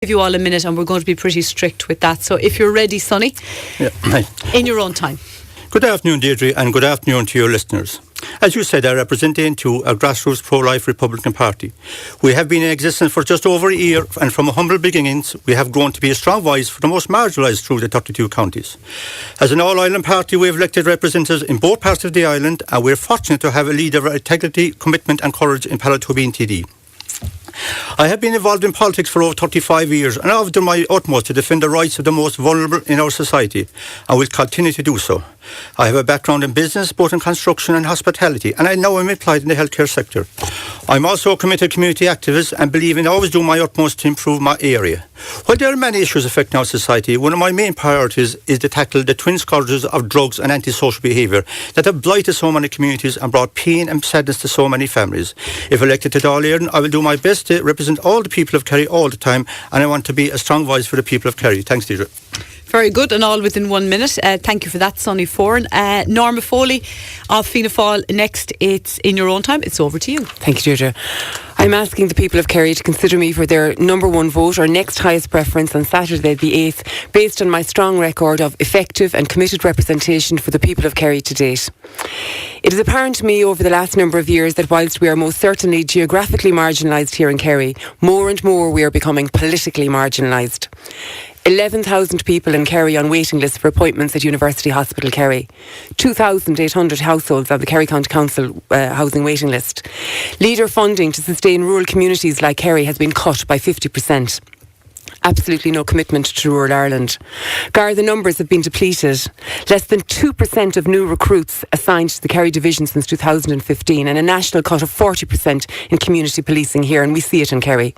Give you all a minute and we're going to be pretty strict with that. So if you're ready, Sonny, in your own time. Good afternoon, Deirdre, and good afternoon to your listeners. As you said, I represent Aobtú a grassroots pro-life Republican Party. We have been in existence for just over a year, and from humble beginnings, we have grown to be a strong voice for the most marginalised through the 32 counties. As an all-island party, we have elected representatives in both parts of the island, and we are fortunate to have a leader of integrity, commitment and courage in Aobtú TD. I have been involved in politics for over 35 years and I have done my utmost to defend the rights of the most vulnerable in our society and will continue to do so. I have a background in business, both in construction and hospitality, and I now am employed in the healthcare sector. I'm also a committed community activist and believe in always doing my utmost to improve my area. While there are many issues affecting our society, one of my main priorities is to tackle the twin scourges of drugs and antisocial behaviour that have blighted so many communities and brought pain and sadness to so many families. If elected to Daly, I will do my best to represent all the people of Kerry all the time, and I want to be a strong voice for the people of Kerry. Thanks, Deirdre. Very good, and all within 1 minute. Thank you for that, Sonny Foran. Norma Foley of Fianna Fáil, next. It's in your own time. It's over to you. Thank you, Deirdre. I'm asking the people of Kerry to consider me for their number one vote or next highest preference on Saturday the 8th, based on my strong record of effective and committed representation for the people of Kerry to date. It is apparent to me over the last number of years that whilst we are most certainly geographically marginalised here in Kerry, more and more we are becoming politically marginalised. 11,000 people in Kerry on waiting lists for appointments at University Hospital Kerry. 2,800 households on the Kerry County Council housing waiting list. Leader funding to sustain rural communities like Kerry has been cut by 50%. Absolutely no commitment to rural Ireland. Garda numbers have been depleted. Less than 2% of new recruits assigned to the Kerry division since 2015, and a national cut of 40% in community policing here, and we see it in Kerry.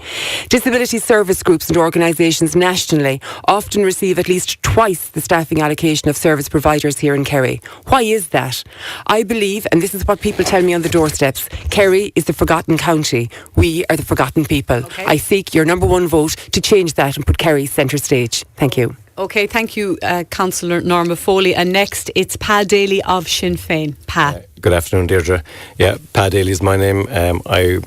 Disability service groups and organisations nationally often receive at least twice the staffing allocation of service providers here in Kerry. Why is that? I believe, and this is what people tell me on the doorsteps, Kerry is the forgotten county. We are the forgotten people. Okay. I seek your number one vote to change that and put Kerry centre stage. Thank you. Okay, thank you, Councillor Norma Foley. And next, it's Pa Daly of Sinn Féin. Pa. Good afternoon, Deirdre. Yeah, Pa Daly is my name. I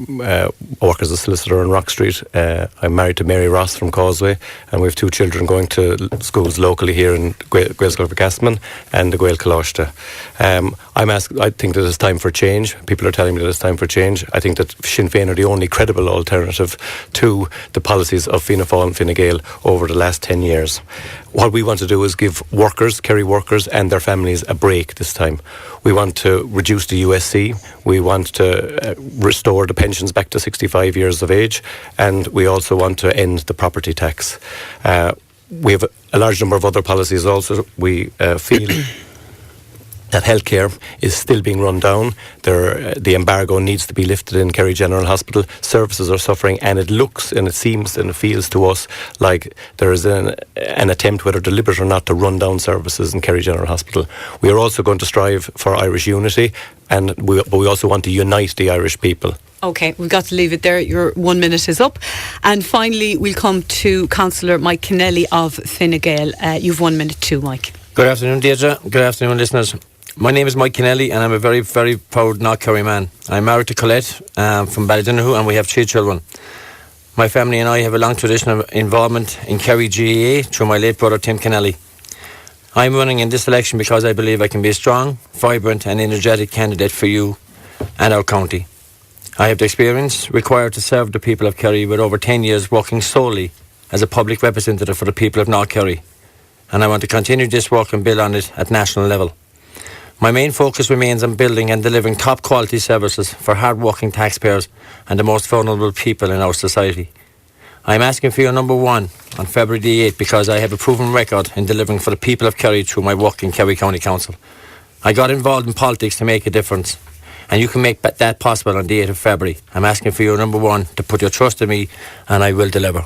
work as a solicitor on Rock Street. I'm married to Mary Ross from Causeway, and we have two children going to schools locally here in Gaelscoil and the Gael Colóiste. I think that it's time for change. People are telling me that it's time for change. I think that Sinn Féin are the only credible alternative to the policies of Fianna Fáil and Fine Gael over the last 10 years. What we want to do is give workers, Kerry workers and their families a break this time. We want to reduce the USC. We want to restore the pensions back to 65 years of age. And we also want to end the property tax. We have a large number of other policies also. We feel that healthcare is still being run down. The embargo needs to be lifted in Kerry General Hospital. Services are suffering, and it looks and it seems and it feels to us like there is an attempt, whether deliberate or not, to run down services in Kerry General Hospital. We are also going to strive for Irish unity, but we also want to unite the Irish people. Okay, we've got to leave it there. Your 1 minute is up. And finally, we'll come to Councillor Mike Kennelly of Fine Gael. You've 1 minute too, Mike. Good afternoon, Deirdre. Good afternoon, listeners. My name is Mike Kennelly, and I'm a very, very proud North Kerry man. I'm married to Colette from Ballydunnahu, and we have 3 children. My family and I have a long tradition of involvement in Kerry GAA through my late brother Tim Kennelly. I'm running in this election because I believe I can be a strong, vibrant and energetic candidate for you and our county. I have the experience required to serve the people of Kerry, with over 10 years working solely as a public representative for the people of North Kerry. And I want to continue this work and build on it at national level. My main focus remains on building and delivering top quality services for hard-working taxpayers and the most vulnerable people in our society. I am asking for your number one on February the 8th because I have a proven record in delivering for the people of Kerry through my work in Kerry County Council. I got involved in politics to make a difference, and you can make that possible on the 8th of February. I'm asking for your number one to put your trust in me, and I will deliver.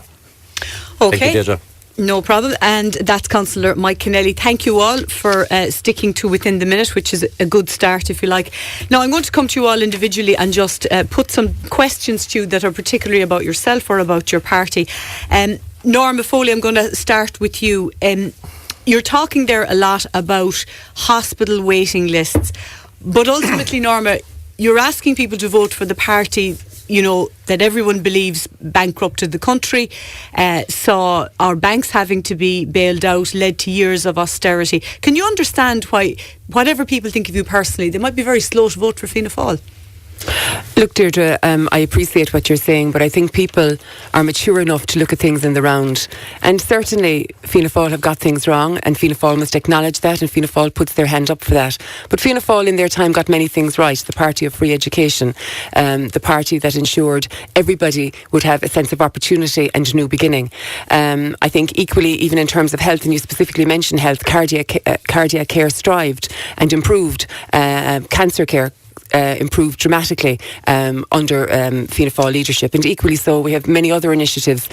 Okay. Thank you, Deirdre. No problem. And that's Councillor Mike Kennelly. Thank you all for sticking to within the minute, which is a good start, if you like. Now, I'm going to come to you all individually and just put some questions to you that are particularly about yourself or about your party. Norma Foley, I'm going to start with you. You're talking there a lot about hospital waiting lists, but ultimately, Norma, you're asking people to vote for the party that everyone believes bankrupted the country, saw our banks having to be bailed out, led to years of austerity. Can you understand why, whatever people think of you personally, they might be very slow to vote for Fianna Fáil? Look, Deirdre, I appreciate what you're saying, but I think people are mature enough to look at things in the round. And certainly Fianna Fáil have got things wrong, and Fianna Fáil must acknowledge that, and Fianna Fáil puts their hand up for that. But Fianna Fáil in their time got many things right. The party of free education, the party that ensured everybody would have a sense of opportunity and a new beginning. I think equally, even in terms of health, and you specifically mentioned health, cardiac care strived and improved, cancer care improved dramatically under Fianna Fáil leadership, and equally so we have many other initiatives,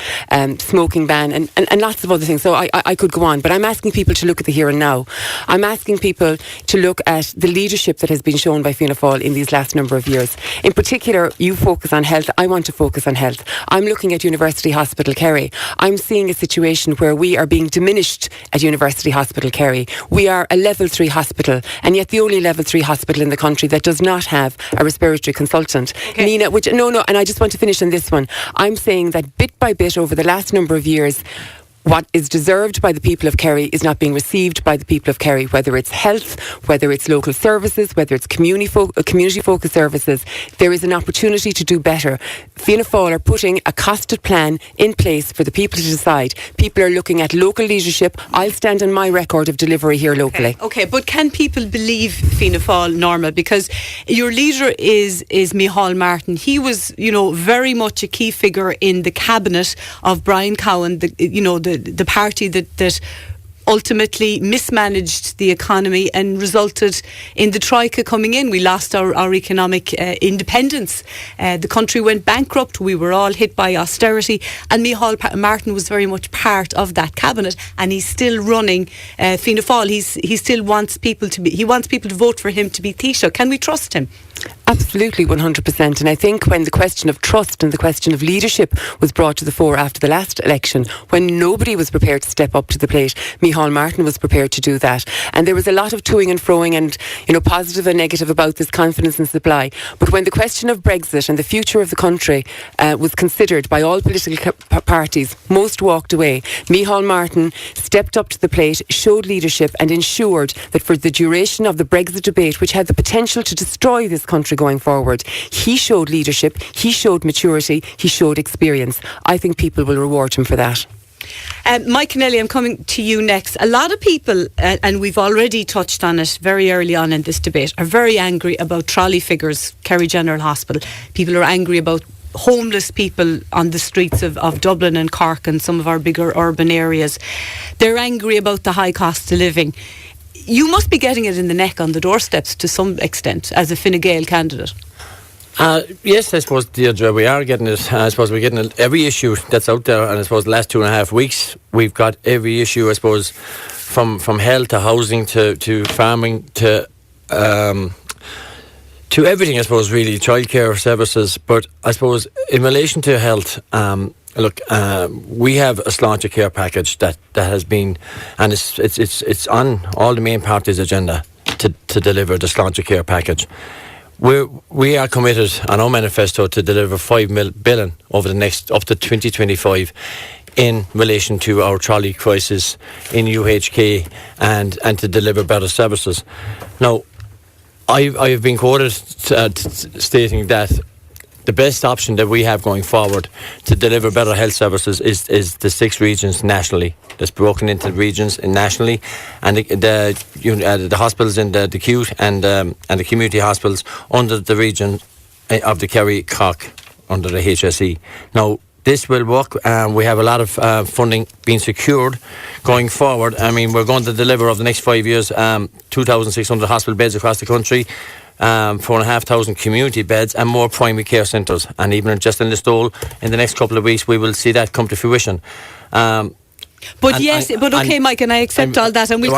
smoking ban and lots of other things. So I could go on, but I'm asking people to look at the here and now. I'm asking people to look at the leadership that has been shown by Fianna Fáil in these last number of years. In particular, you focus on health. I want to focus on health. I'm looking at University Hospital Kerry. I'm seeing a situation where we are being diminished at University Hospital Kerry. We are a level 3 hospital, and yet the only level 3 hospital in the country that does not have a respiratory consultant. Okay. Nina, and I just want to finish on this one. I'm saying that bit by bit over the last number of years, what is deserved by the people of Kerry is not being received by the people of Kerry, whether it's health, whether it's local services, whether it's community-focused services. There is an opportunity to do better. Fianna Fáil are putting a costed plan in place for the people to decide. People are looking at local leadership. I'll stand on my record of delivery here locally. Okay, but can people believe Fianna Fáil, Norma? Because your leader is Micheál Martin. He was, very much a key figure in the cabinet of Brian Cowan, the party that ultimately mismanaged the economy and resulted in the Troika coming in. We lost our economic independence. The country went bankrupt. We were all hit by austerity, and Micheál Martin was very much part of that cabinet, and he's still running Fianna Fáil. He still wants people to vote for him to be Taoiseach. Can we trust him? Absolutely, 100%. And I think when the question of trust and the question of leadership was brought to the fore after the last election, when nobody was prepared to step up to the plate, Micheál Martin was prepared to do that. And there was a lot of toing and froing and, positive and negative about this confidence and supply. But when the question of Brexit and the future of the country was considered by all political parties, most walked away. Micheál Martin stepped up to the plate, showed leadership and ensured that for the duration of the Brexit debate, which had the potential to destroy this country going forward, he showed leadership, he showed maturity, he showed experience. I think people will reward him for that. Mike Kennelly, I'm coming to you next. A lot of people, and we've already touched on it very early on in this debate, are very angry about trolley figures, Kerry General Hospital. People are angry about homeless people on the streets of Dublin and Cork and some of our bigger urban areas. They're angry about the high cost of living. You must be getting it in the neck on the doorsteps to some extent as a Fine Gael candidate. Yes, I suppose, Deirdre, we are getting it. I suppose we're getting every issue that's out there, and I suppose the last 2.5 weeks we've got every issue, I suppose, from health to housing to farming to everything, I suppose, really, childcare services. But I suppose in relation to health, look, we have a sláinte care package that has been, and it's on all the main parties' agenda to deliver the sláinte care package. We are committed on our manifesto to deliver 5 billion over the next up to 2025 in relation to our trolley crisis in UHK and to deliver better services. Now, I have been quoted stating that the best option that we have going forward to deliver better health services is the 6 regions nationally. That's broken into regions nationally, and the hospitals in the acute and the community hospitals under the region of the Kerry Cork under the HSE. Now, this will work. We have a lot of funding being secured going forward. I mean, we're going to deliver over the next 5 years 2,600 hospital beds across the country, 4,500 community beds and more primary care centres. And even just in Listowel, in the next couple of weeks, we will see that come to fruition. But okay, Mike, and I accept all that, and we'll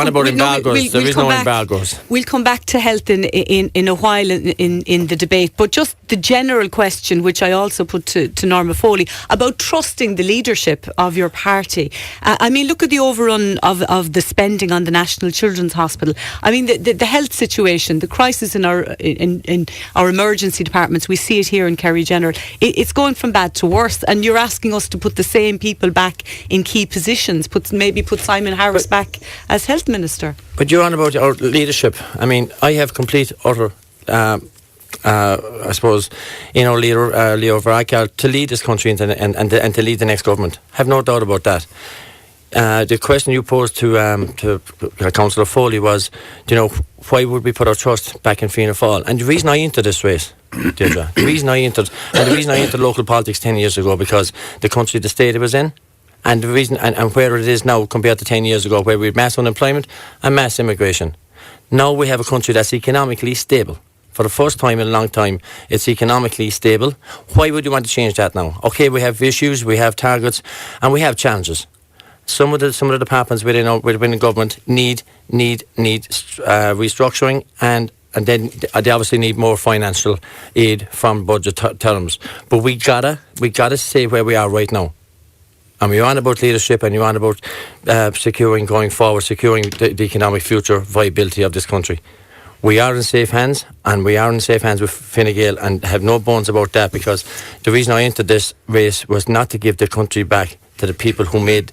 come back to health in a while in the debate. But just the general question, which I also put to Norma Foley, about trusting the leadership of your party. I mean, look at the overrun of the spending on the National Children's Hospital. I mean, the health situation, the crisis in our emergency departments. We see it here in Kerry General. It's going from bad to worse, and you're asking us to put the same people back in key positions. Maybe put Simon Harris back as health minister. But you're on about our leadership. I mean, I have complete utter. I suppose, leader Leo Varadkar to lead this country and to lead the next government. Have no doubt about that. The question you posed to Councillor Foley was, why would we put our trust back in Fianna Fáil? And the reason I entered this race, Deirdre, the reason I entered local politics 10 years ago, because the country, the state it was in, and the reason and where it is now compared to 10 years ago, where we had mass unemployment and mass immigration. Now we have a country that's economically stable. For the first time in a long time, it's economically stable. Why would you want to change that now? Okay, we have issues, we have targets, and we have challenges. Some of the departments within the government need restructuring, and then they obviously need more financial aid from budget terms. But we gotta say where we are right now. And we're on about leadership, and you're on about securing the economic future viability of this country. We are in safe hands, and we are in safe hands with Fine Gael, and have no bones about that, because the reason I entered this race was not to give the country back to the people who made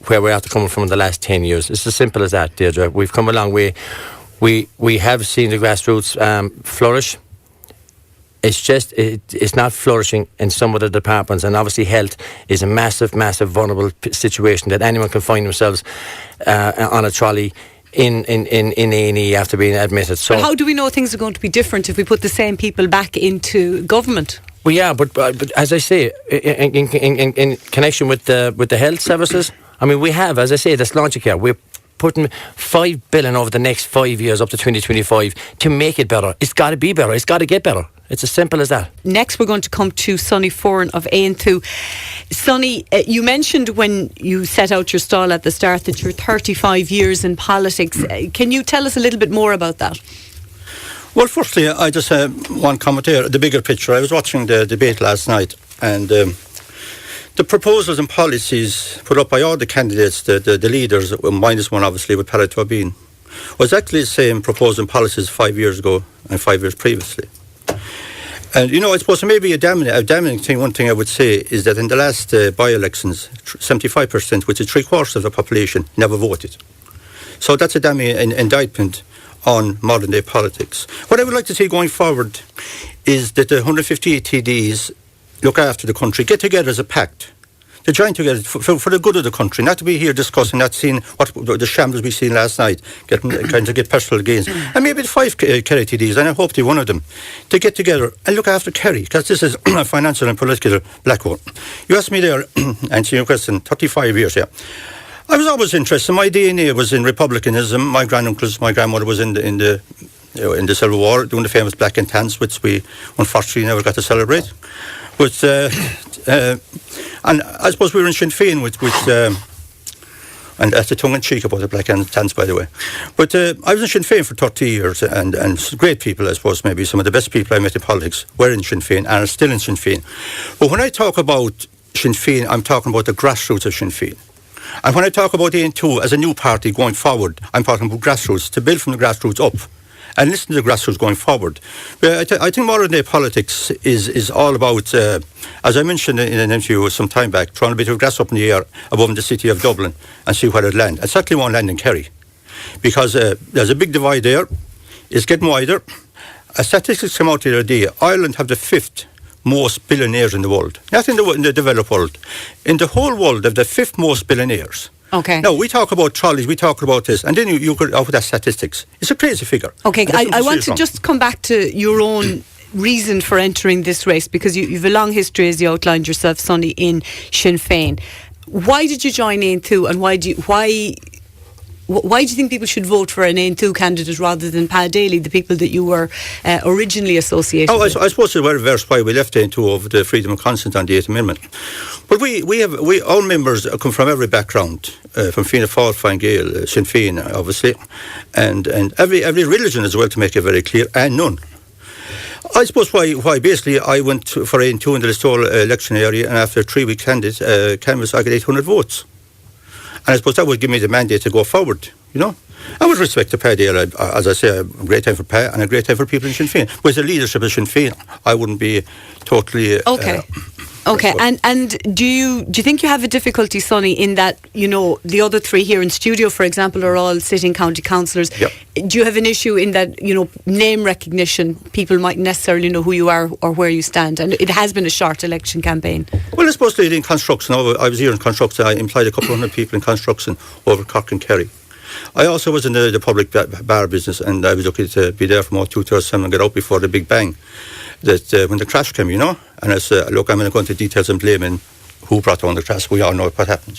where we're after coming from in the last 10 years. It's as simple as that, Deirdre. We've come a long way. We have seen the grassroots flourish. It's just, it's not flourishing in some of the departments, and obviously health is a massive, massive vulnerable situation that anyone can find themselves on a trolley in A&E after being admitted. So, but how do we know things are going to be different if we put the same people back into government? Well, yeah, but as I say, in connection with the health services, I mean, we have, as I say, this logic here. We're putting 5 billion over the next 5 years up to 2025 to make it better. It's got to be better. It's got to get better. It's as simple as that. Next, we're going to come to Sonny Foran of Aobtú. Sonny, you mentioned when you set out your stall at the start that you're 35 years in politics. Can you tell us a little bit more about that? Well, firstly, I just want to comment here, the bigger picture. I was watching the debate last night, and the proposals and policies put up by all the candidates, the leaders, minus one obviously with Para Turbine, was actually the same proposals and policies 5 years ago and 5 years previously. And, I suppose maybe a damning thing, one thing I would say is that in the last by-elections, 75%, which is 3/4 of the population, never voted. So that's a damning indictment on modern day politics. What I would like to see going forward is that the 158 TDs look after the country, get together as a pact. To join together for the good of the country, not to be here discussing, not seeing what the shambles we seen last night, get personal gains. And maybe the 5 Kerry TDs, and I hope to be one of them, to get together and look after Kerry, because this is a financial and political black hole. You asked me there, answering your question, 35 years, yeah. I was always interested. My DNA was in republicanism. My grandmother was in the Civil War, doing the famous Black and Tans, which we unfortunately never got to celebrate. But and I suppose we were in Sinn Féin with and that's a tongue-in-cheek about the Black and Tans, by the way. But I was in Sinn Féin for 30 years, and great people, I suppose, maybe some of the best people I met in politics were in Sinn Féin and are still in Sinn Féin. But when I talk about Sinn Féin, I'm talking about the grassroots of Sinn Féin. And when I talk about Aobtú as a new party going forward, I'm talking about grassroots, to build from the grassroots up and listen to the grassroots going forward. But I think modern day politics is all about, as I mentioned in an interview some time back, trying to be to grass up in the air above the city of Dublin and see where it lands. I certainly won't land in Kerry, because there's a big divide there. It's getting wider. Statistics come out the other day. Ireland have the 5th most billionaires in the world. Not in the developed world. In the whole world, they have the 5th most billionaires. Okay. Now, we talk about trolleys, we talk about this, and then you go out with that statistics. It's a crazy figure. Okay, I want to just come back to your own reason for entering this race, because you've a long history, as you outlined yourself, Sonny, in Sinn Féin. Why did you join Aobtú, and why do you think people should vote for an Aobtú candidate rather than Daly, the people that you were originally associated with? I suppose it's well reversed why we left Aobtú over the freedom of consent on the 8th Amendment. But all members come from every background, from Fianna, Fine Gael, Sinn Féin, obviously, and every religion as well, to make it very clear, and none. I suppose why basically I went for Aobtú in the Listowel election area, and after a 3-week canvass I got 800 votes. And I suppose that would give me the mandate to go forward, And with respect to Daly, as I say, a great time for and a great time for people in Sinn Féin. With the leadership of Sinn Féin, I wouldn't be totally... Okay, and do you think you have a difficulty, Sonny, in that, the other 3 here in studio, for example, are all sitting county councillors? Yep. Do you have an issue in that, name recognition, people mightn't necessarily know who you are or where you stand? And it has been a short election campaign. Well, I suppose in construction, I was here in construction, I employed a couple of hundred people in construction over Cork and Kerry. I also was in the public bar business, and I was lucky to be there from about 2:37 and get out before the big bang. That when the crash came, And as look, I'm going to go into details and blaming who brought on the crash. We all know what happened,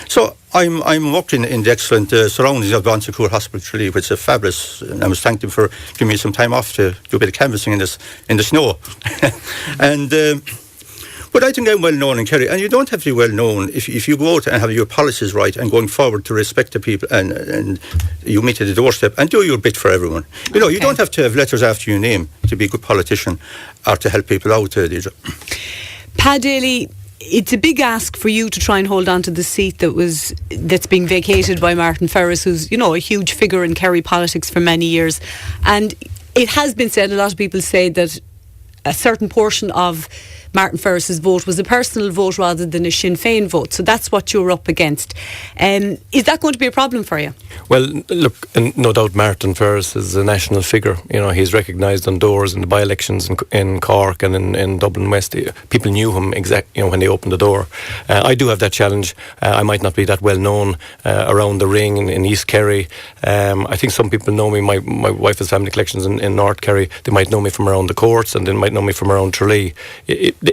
So I'm working in the excellent surroundings of Aobtú Cllr Hospital, Tralee, which is fabulous. And I must thank them for giving me some time off to do a bit of canvassing in the snow. And but I think I'm well known in Kerry, and you don't have to be well known if you go out and have your policies right and going forward to respect the people, and you meet at the doorstep and do your bit for everyone. You don't have to have letters after your name to be a good politician or to help people out. Deidre. Daly, it's a big ask for you to try and hold on to the seat that's being vacated by Martin Ferris, who's a huge figure in Kerry politics for many years, and it has been said, a lot of people say that a certain portion of Martin Ferris's vote was a personal vote rather than a Sinn Féin vote. So that's what you're up against. Is that going to be a problem for you? Well, look, and no doubt Martin Ferris is a national figure. He's recognised on doors in the by-elections in Cork and in Dublin West. People knew him when they opened the door. I do have that challenge. I might not be that well known around the ring in East Kerry. I think some people know me. My wife has family collections in North Kerry. They might know me from around the courts, and they might know me from around Tralee.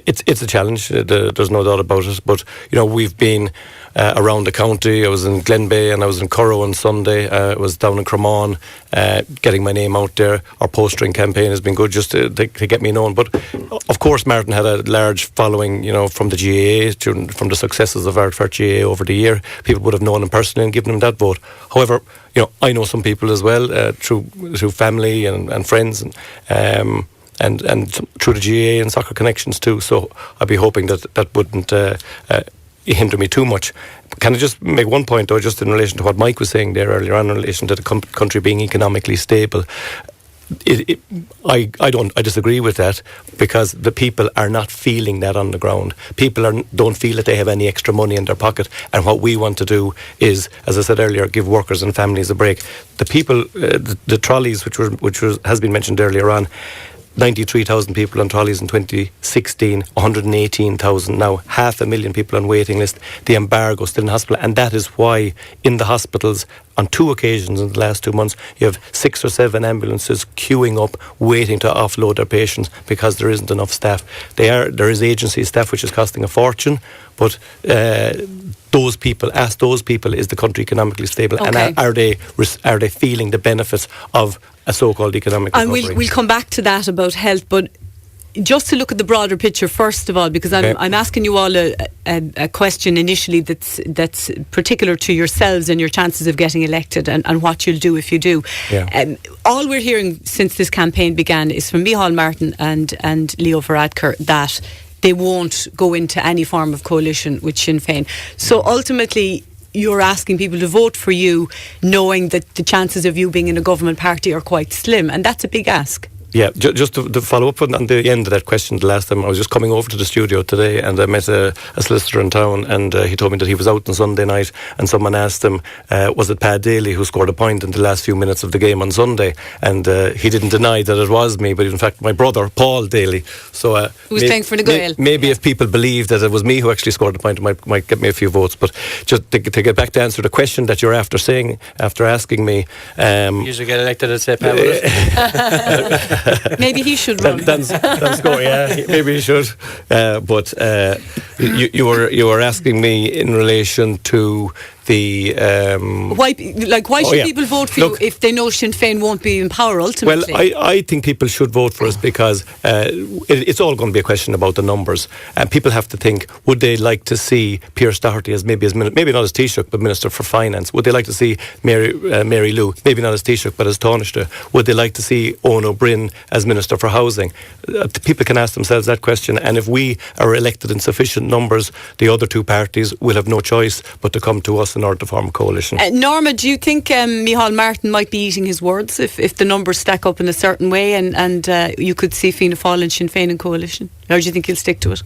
It's a challenge. There's no doubt about it. But we've been around the county. I was in Glenbeigh and I was in Currow on Sunday. I was down in Cremon, getting my name out there. Our postering campaign has been good just to get me known. But of course, Martin had a large following, from the GAA, from the successes of Ardfert GAA over the year. People would have known him personally and given him that vote. However, I know some people as well through family and friends and through the GAA and soccer connections too. So I'd be hoping that wouldn't hinder me too much. Can I just make one point though, just in relation to what Mike was saying there earlier on in relation to the country being economically stable? I disagree with that, because the people are not feeling that on the ground. People don't feel that they have any extra money in their pocket, and what we want to do is, as I said earlier, give workers and families a break. The people, the trolleys, which has been mentioned earlier on, 93,000 people on trolleys in 2016, 118,000 now, 500,000 people on waiting list. The embargo still in hospital, and that is why in the hospitals on 2 occasions in the last 2 months you have 6 or 7 ambulances queuing up waiting to offload their patients because there isn't enough staff. There is agency staff which is costing a fortune, but those people, is the country economically stable? Okay. And are they feeling the benefits of a so-called economic recovery? And we'll come back to that about health, but just to look at the broader picture first of all, because I'm asking you all a question initially that's particular to yourselves and your chances of getting elected and what you'll do if you do. Yeah. All we're hearing since this campaign began is from Micheál Martin and Leo Varadkar that they won't go into any form of coalition with Sinn Féin. So ultimately, you're asking people to vote for you knowing that the chances of you being in a government party are quite slim, and that's a big ask. Yeah, just to follow up on the end of that question, the last time I was just coming over to the studio today and I met a solicitor in town, and he told me that he was out on Sunday night and someone asked him, was it Daly who scored a point in the last few minutes of the game on Sunday? And he didn't deny that it was me, but in fact my brother, Paul Daly. So, who was playing for the Gael. Maybe if people believe that it was me who actually scored the point, it might get me a few votes. But just to get back to answer the question that you're after asking me. You should get elected at say Pavel. Maybe he should run. Dan's go, yeah. Maybe he should. But you were asking me in relation to the Why should people vote for you if they know Sinn Féin won't be in power ultimately? Well, I think people should vote for us because it's all going to be a question about the numbers. And people have to think, would they like to see Pierce Doherty as maybe not as Taoiseach, but Minister for Finance? Would they like to see Mary Lou, maybe not as Taoiseach, but as Taoiseach? Would they like to see Owen O'Brien as Minister for Housing? People can ask themselves that question. And if we are elected in sufficient numbers, the other two parties will have no choice but to come to us in order to form a coalition. Norma, do you think Micheál Martin might be eating his words if the numbers stack up in a certain way and you could see Fianna Fáil and Sinn Féin in coalition? Or do you think he'll stick to it?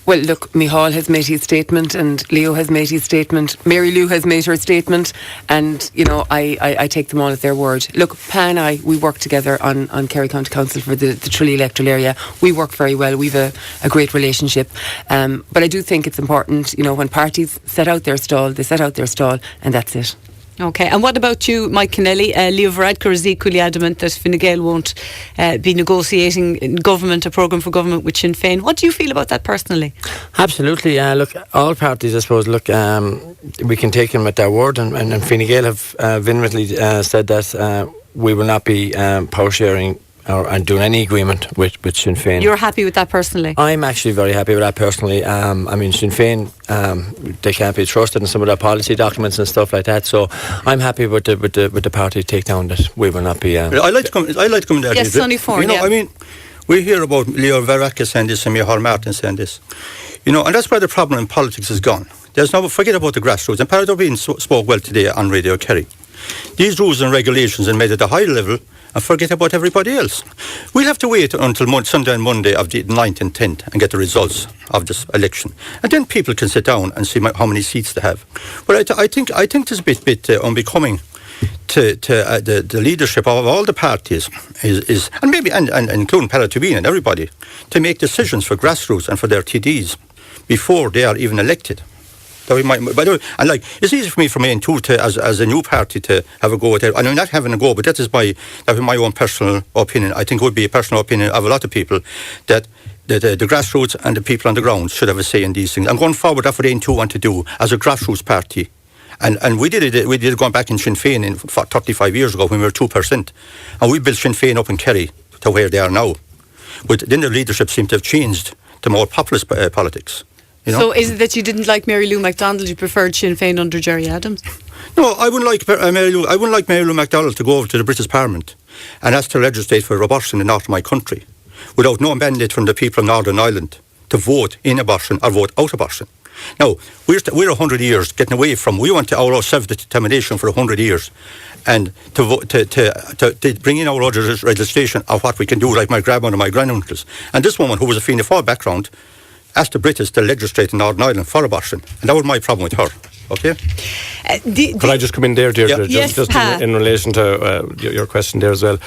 Well, look, Micheál has made his statement and Leo has made his statement. Mary Lou has made her statement and, I take them all at their word. Look, Pa and I, we work together on Kerry County Council for the Tralee electoral area. We work very well. We've a great relationship. But I do think it's important, when parties set out their stall, they set out their stall and that's it. Okay, and what about you, Mike Kennelly? Leo Varadkar is equally adamant that Fine Gael won't be negotiating in government, a programme for government with Sinn Féin. What do you feel about that personally? Absolutely. Look, all parties, I suppose, we can take them at their word, and Fine Gael have vehemently said that we will not be power sharing and doing any agreement with Sinn Féin. You're happy with that personally? I'm actually very happy with that personally. Sinn Féin, they can't be trusted in some of their policy documents and stuff like that. So I'm happy with the party takedown that we will not be. I like to come there. Yes, Sonny Foran. We hear about Leo Varadkar saying this and Micheál Martin saying this. And that's where the problem in politics has gone. Forget about the grassroots. And Pat O'Brien spoke well today on Radio Kerry. These rules and regulations are made at a high level and forget about everybody else. We'll have to wait until Sunday and Monday of the 9th and 10th and get the results of this election. And then people can sit down and see how many seats they have. But I think it's a bit unbecoming to the leadership of all the parties is and maybe and including Pat O'Brien and everybody, to make decisions for grassroots and for their TDs before they are even elected. It's easy for me from Aobtú as a new party to have a go at it. And I'm not having a go, but that is my own personal opinion. I think it would be a personal opinion of a lot of people that the grassroots and the people on the ground should have a say in these things. And going forward, that's what Aobtú want to do as a grassroots party. And we did it going back in Sinn Féin 35 years ago when we were 2%. And we built Sinn Féin up in Kerry to where they are now. But then the leadership seemed to have changed to more populist politics. So is it that you didn't like Mary Lou MacDonald, you preferred Sinn Féin under Gerry Adams? No, I wouldn't like Mary Lou MacDonald to go over to the British Parliament and ask to legislate for abortion in the north of my country without no mandate from the people of Northern Ireland to vote in abortion or vote out abortion. Now, we're 100 years getting away from, we want our self-determination for 100 years and to bring in our other legislation of what we can do, like my grandmother and my granduncles. And this woman, who was a Fianna Fáil background, asked the British to legislate in Northern Ireland for abortion. And that was my problem with her. Okay? Could I just come in there, Deirdre? Yeah. Just in relation to your question there as well.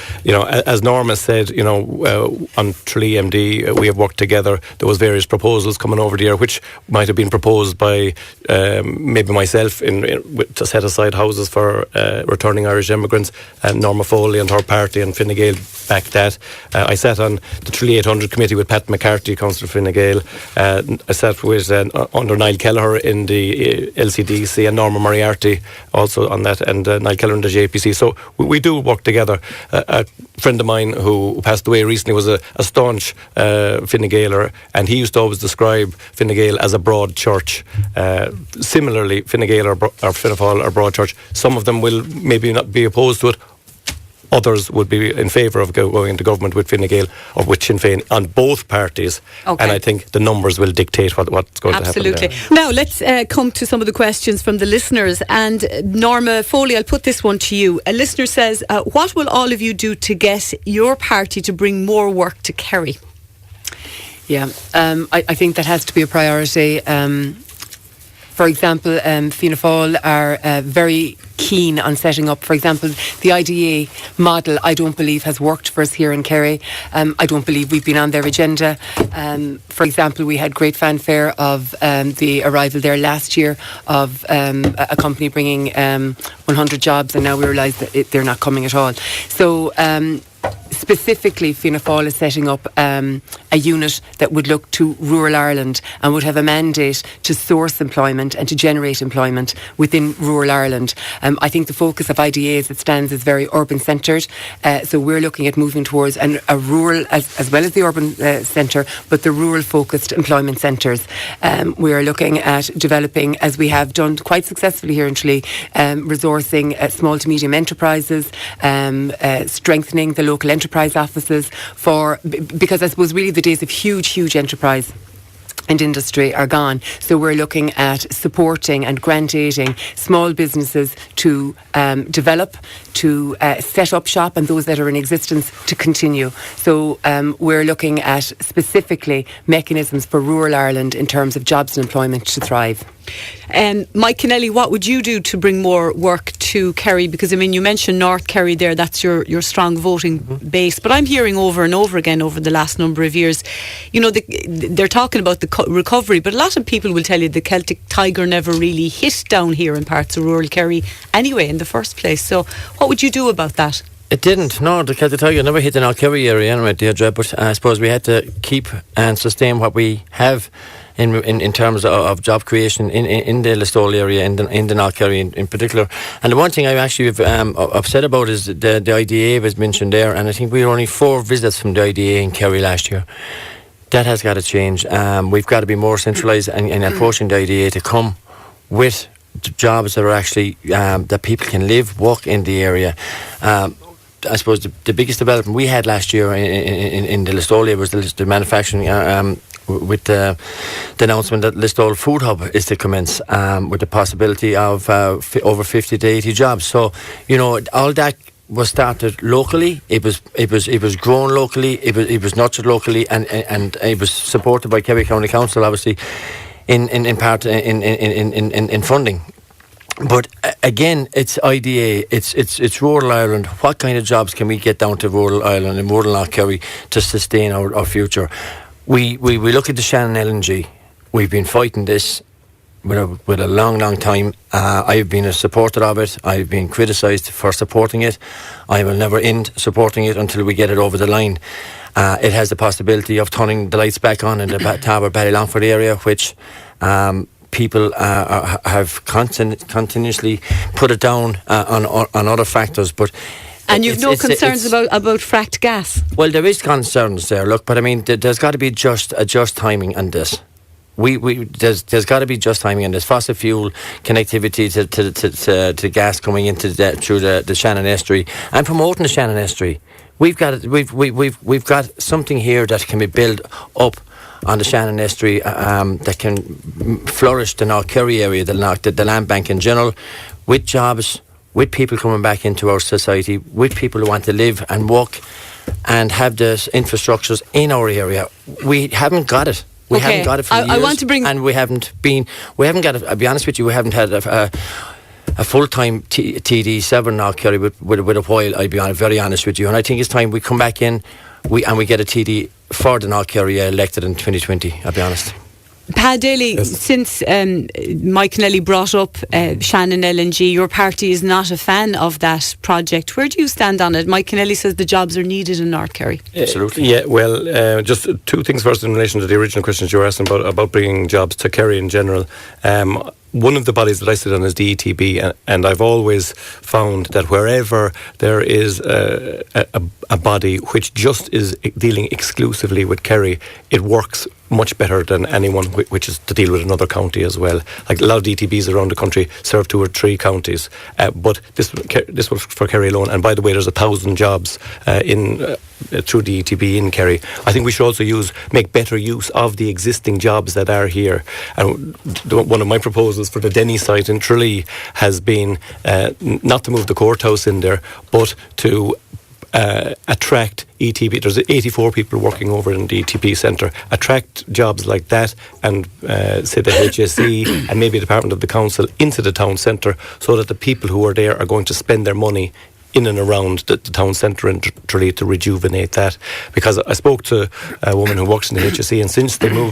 As Norma said, on Tralee MD, we have worked together. There was various proposals coming over the year, which might have been proposed by maybe myself to set aside houses for returning Irish immigrants. And Norma Foley and her party and Fine Gael backed that. I sat on the Tralee 800 committee with Pat McCarthy, Councillor Fine Gael. I sat with under Niall Kelleher in the LCDC and Norma Moriarty also on that, and Niall Kelleher in the JPC. So we do work together. A friend of mine who passed away recently was a staunch Fine Gaeler, and he used to always describe Fine Gael as a broad church. Similarly, Fine Gael or Fianna Fáil are broad church. Some of them will maybe not be opposed to it. Others would be in favour of going into government with Fine Gael or with Sinn Féin on both parties. Okay. And I think the numbers will dictate what's going to happen. Absolutely. Now, let's come to some of the questions from the listeners. And Norma Foley, I'll put this one to you. A listener says, what will all of you do to get your party to bring more work to Kerry? Yeah, I think that has to be a priority. For example, Fianna Fáil are very keen on setting up, for example, the IDA model, I don't believe has worked for us here in Kerry. I don't believe we've been on their agenda. For example, we had great fanfare of the arrival there last year of a company bringing 100 jobs, and now we realise that they're not coming at all. So specifically, Fianna Fáil is setting up a unit that would look to rural Ireland and would have a mandate to source employment and to generate employment within rural Ireland. I think the focus of IDA as it stands is very urban centred, so we're looking at moving towards a rural as well as the urban centre, but the rural focused employment centres. We are looking at developing, as we have done quite successfully here in Tralee, resourcing small to medium enterprises, strengthening the local enterprise offices because I suppose really the days of huge enterprise and industry are gone. So we're looking at supporting and grant aiding small businesses to develop, to set up shop, and those that are in existence to continue. So we're looking at specifically mechanisms for rural Ireland in terms of jobs and employment to thrive. Mike Kennelly, what would you do to bring more work to Kerry? Because I mean, you mentioned North Kerry there, that's your strong voting base, but I'm hearing over and over again over the last number of years, you know, they're talking about the recovery, but a lot of people will tell you the Celtic Tiger never really hit down here in parts of rural Kerry anyway in the first place. So what would you do about that? It didn't. No, the Celtic Tiger never hit the North Kerry area anyway, Deirdre, but I suppose we had to keep and sustain what we have in terms of job creation in the Listowel area, in the North Kerry in particular. And the one thing I actually upset about is the IDA was mentioned there, and I think we were only 4 visits from the IDA in Kerry last year. That has got to change. We've got to be more centralised and approaching the IDA to come with jobs that are actually that people can live, work in the area. I suppose the biggest development we had last year in the Listowel area was the manufacturing with the announcement that Listowel Food Hub is to commence with the possibility of over 50 to 80 jobs. So, you know, all that was started locally. It was grown locally. It was nurtured locally, and it was supported by Kerry County Council, obviously, in part in funding. But again, it's IDA, it's rural Ireland. What kind of jobs can we get down to rural Ireland and rural North Kerry to sustain our future? We look at the Shannon LNG. We've been fighting this with a long time. I've been a supporter of it. I've been criticised for supporting it. I will never end supporting it until we get it over the line. It has the possibility of turning the lights back on in the Tabor Ballylongford area, which people have continuously put it down on other factors, but. And you've no concerns about fracked gas? Well, there is concerns there, look, but I mean, there's got to be a just timing on this. There's got to be just timing on this. Fossil fuel connectivity to gas coming into through the Shannon Estuary and promoting the Shannon Estuary. We've got something here that can be built up on the Shannon Estuary that can flourish the North Kerry area, the land bank in general, with jobs, with people coming back into our society, with people who want to live and work and have the infrastructures in our area. We haven't got it. We haven't got it for years. I want to bring... And we haven't got it, I'll be honest with you, we haven't had a full-time TD Severn North Kerry with a while, I'll be very honest with you. And I think it's time we come back in we get a TD for the North Kerry elected in 2020, I'll be honest. Pa Daly, since Mike Kennelly brought up Shannon LNG, your party is not a fan of that project. Where do you stand on it? Mike Kennelly says the jobs are needed in North Kerry. Absolutely. Yeah, well, just 2 things first in relation to the original questions you were asking about bringing jobs to Kerry in general. One of the bodies that I sit on is the ETB, and I've always found that wherever there is a body which just is dealing exclusively with Kerry, it works much better than anyone which is to deal with another county as well. Like a lot of DTBs around the country serve 2 or 3 counties, but this was for Kerry alone. And by the way, there's 1,000 jobs through the ETB in Kerry. I think we should also make better use of the existing jobs that are here. And one of my proposals for the Denny site in Tralee has been not to move the courthouse in there, but to attract ETB. There's 84 people working over in the ETB centre. Attract jobs like that and say the HSE and maybe a department of the council into the town centre, so that the people who are there are going to spend their money in and around the town centre in Tralee to rejuvenate that. Because I spoke to a woman who works in the HSE, and